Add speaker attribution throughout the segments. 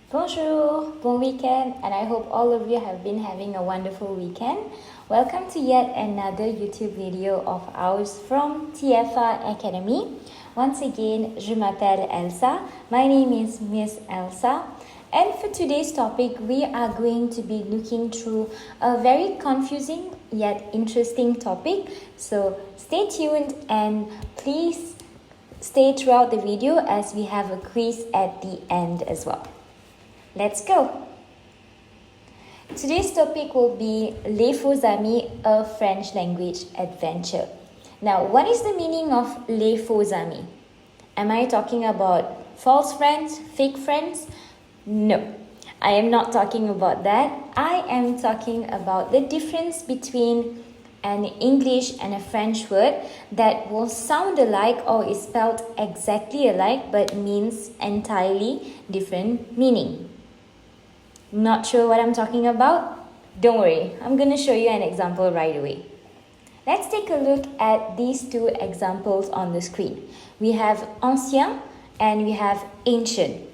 Speaker 1: Bonjour, bon weekend, and I hope all of you have been having a wonderful weekend. Welcome to yet another YouTube video of ours from TFR Academy. Once again, je m'appelle Elsa. My name is Miss Elsa. And for today's topic, we are going to be looking through a very confusing yet interesting topic. So stay tuned and please stay throughout the video as we have a quiz at the end as well. Let's go! Today's topic will be Les Faux Amis, a French language adventure. Now, what is the meaning of Les Faux Amis? Am I talking about false friends, fake friends? No, I am not talking about that. I am talking about the difference between an English and a French word that will sound alike or is spelled exactly alike but means entirely different meaning. Not sure what I'm talking about? Don't worry, I'm going to show you an example right away. Let's take a look at these two examples on the screen. We have ancien and we have ancient.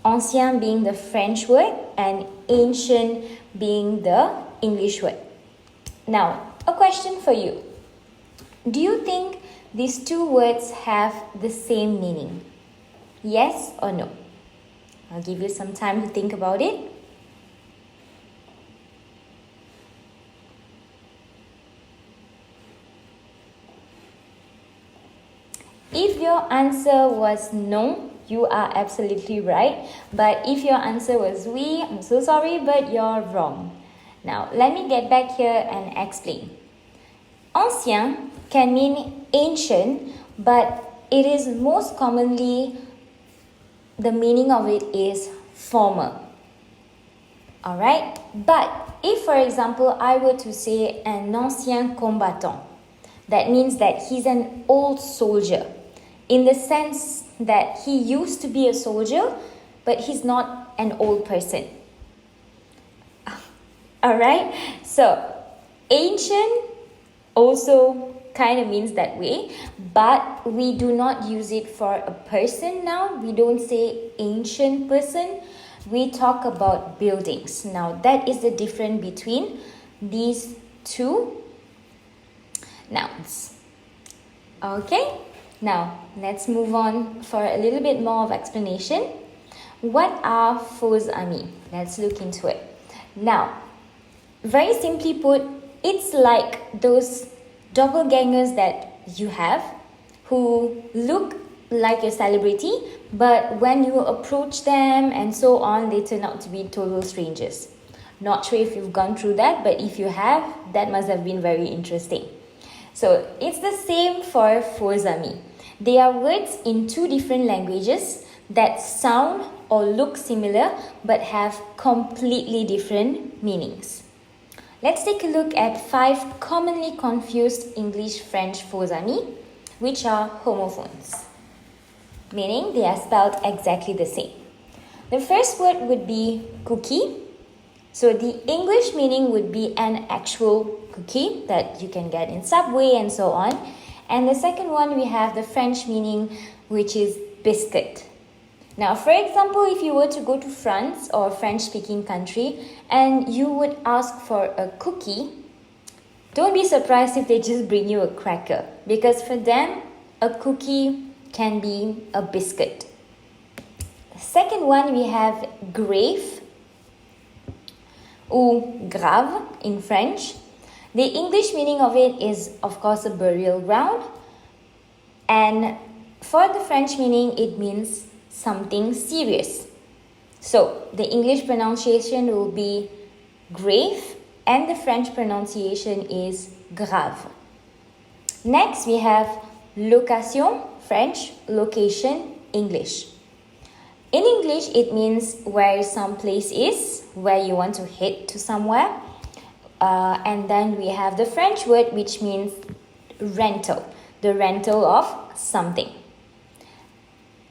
Speaker 1: Ancien being the French word and ancient being the English word. Now, a question for you. Do you think these two words have the same meaning? Yes or no? I'll give you some time to think about it. If your answer was no, you are absolutely right. But if your answer was oui, I'm so sorry, but you're wrong. Now, let me get back here and explain. Ancien can mean ancient, but it is most commonly, the meaning of it is former. Alright? But if, for example, I were to say un ancien combattant, that means that he's an old soldier, in the sense that he used to be a soldier, but he's not an old person. Alright, so ancient also kind of means that way, but we do not use it for a person now. We don't say ancient person. We talk about buildings. Now that is the difference between these two nouns. Okay, now let's move on for a little bit more of explanation. What are faux amis? Let's look into it. Now, very simply put, it's like those doppelgangers that you have who look like a celebrity, but when you approach them and so on, they turn out to be total strangers. Not sure if you've gone through that, but if you have, that must have been very interesting. So it's the same for faux amis. They are words in two different languages that sound or look similar but have completely different meanings. Let's take a look at 5 commonly confused English-French faux amis, which are homophones, meaning they are spelled exactly the same. The first word would be cookie. So the English meaning would be an actual cookie that you can get in Subway and so on. And the second one, we have the French meaning, which is biscuit. Now, for example, if you were to go to France or a French-speaking country and you would ask for a cookie, don't be surprised if they just bring you a cracker, because for them, a cookie can be a biscuit. The second one, we have grave or grave in French. The English meaning of it is, of course, a burial ground. And for the French meaning, it means something serious. So the English pronunciation will be grave and the French pronunciation is grave. Next, we have location, French, location, English. In English, it means where some place is, where you want to head to somewhere. And then we have the French word, which means rental, the rental of something.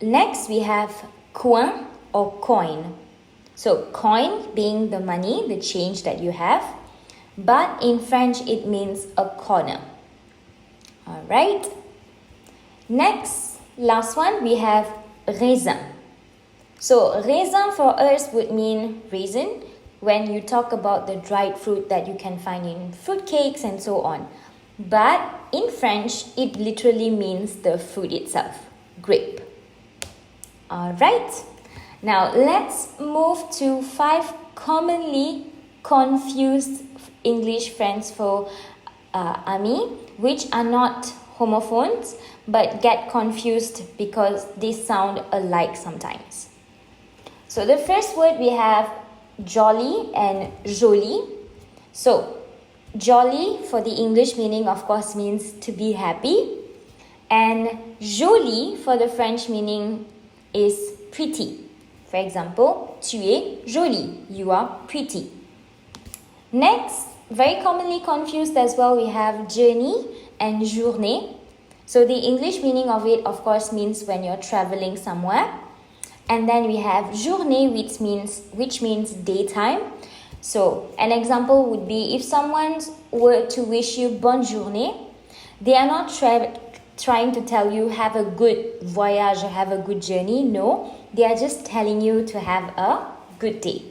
Speaker 1: Next, we have coin or coin. So coin being the money, the change that you have. But in French, it means a corner. All right. Next, last one, we have raisin. So raisin for us would mean raisin when you talk about the dried fruit that you can find in fruit cakes and so on. But in French, it literally means the fruit itself, grape. Alright, now let's move to 5 commonly confused English friends for amis, which are not homophones but get confused because they sound alike sometimes. So the first word we have jolly and jolie. So jolly for the English meaning of course means to be happy, and jolie for the French meaning is pretty. For example, tu es jolie, you are pretty. Next, very commonly confused as well, we have journey and journée. So the English meaning of it of course means when you're traveling somewhere. And then we have journée, which means daytime. So an example would be if someone were to wish you bonne journée, they are not trying to tell you have a good voyage or have a good journey. No, they are just telling you to have a good day.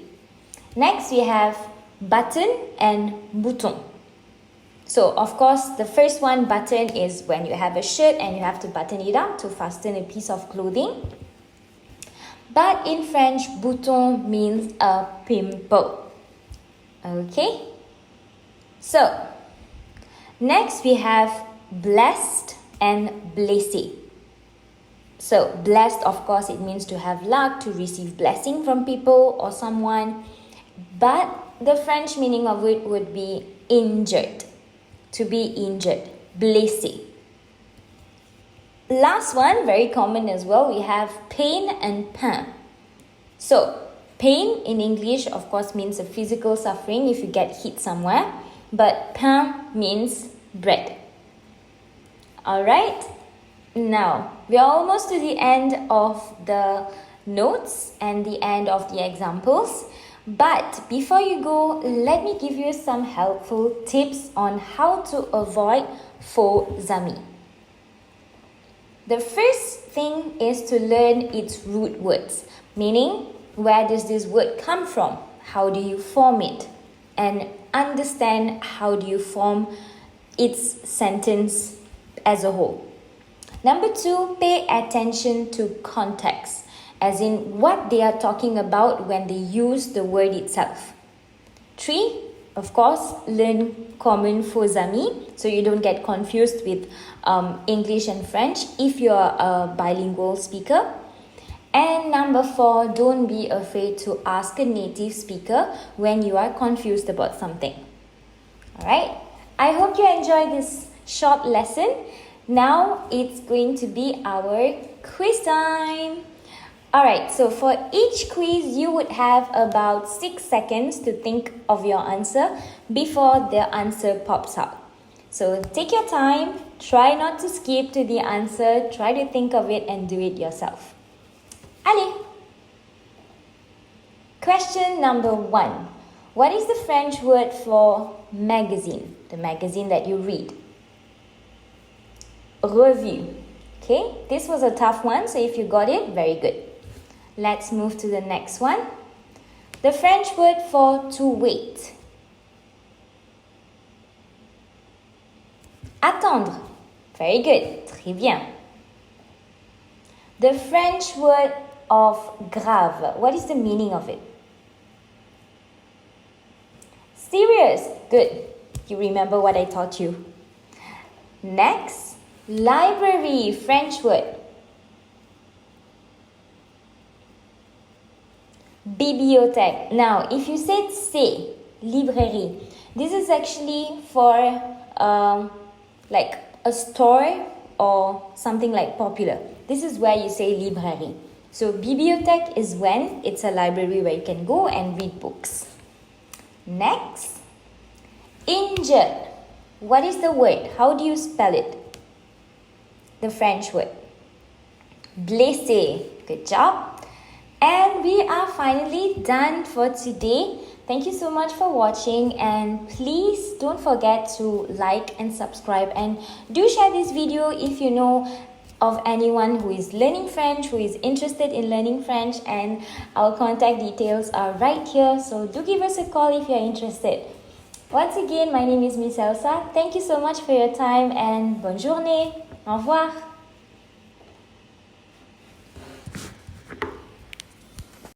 Speaker 1: Next we have button and bouton. So of course the first one, button, is when you have a shirt and you have to button it up to fasten a piece of clothing. But in French, bouton means a pimple. Okay? So, next we have blessed and blessé. So, blessed, of course, it means to have luck, to receive blessing from people or someone. But the French meaning of it would be injured, to be injured, blessé. Last one, very common as well, we have pain and pain. So, pain in English, of course, means a physical suffering if you get hit somewhere. But pain means bread. Alright, now we are almost to the end of the notes and the end of the examples. But before you go, let me give you some helpful tips on how to avoid faux amis. The first thing is to learn its root words, meaning where does this word come from? How do you form it? And understand how do you form its sentence as a whole. Number 2, pay attention to context, as in what they are talking about when they use the word itself. 3, of course, learn common faux amis so you don't get confused with English and French if you're a bilingual speaker. And number 4, don't be afraid to ask a native speaker when you are confused about something. Alright, I hope you enjoyed this short lesson. Now it's going to be our quiz time. Alright, so for each quiz you would have about 6 seconds to think of your answer before the answer pops out. So take your time, try not to skip to the answer, try to think of it and do it yourself. Allez! Question number 1. What is the French word for magazine? The magazine that you read. Revue. Okay, this was a tough one, so if you got it, very good. Let's move to the next one. The French word for to wait. Attendre. Very good. Très bien. The French word of grave. What is the meaning of it? Serious. Good. You remember what I taught you. Next, library. French word. Bibliothèque. Now, if you said c'est, librairie, this is actually for like a store or something like popular. This is where you say librairie. So, bibliothèque is when it's a library where you can go and read books. Next, injured. What is the word? How do you spell it? The French word. Blessé. Good job. And we are finally done for today. Thank you so much for watching, and please don't forget to like and subscribe, and do share this video if you know of anyone who is learning French, who is interested in learning French, and our contact details are right here. So do give us a call if you're interested. Once again, my name is Miss Elsa. Thank you so much for your time and bonne journée. Au revoir.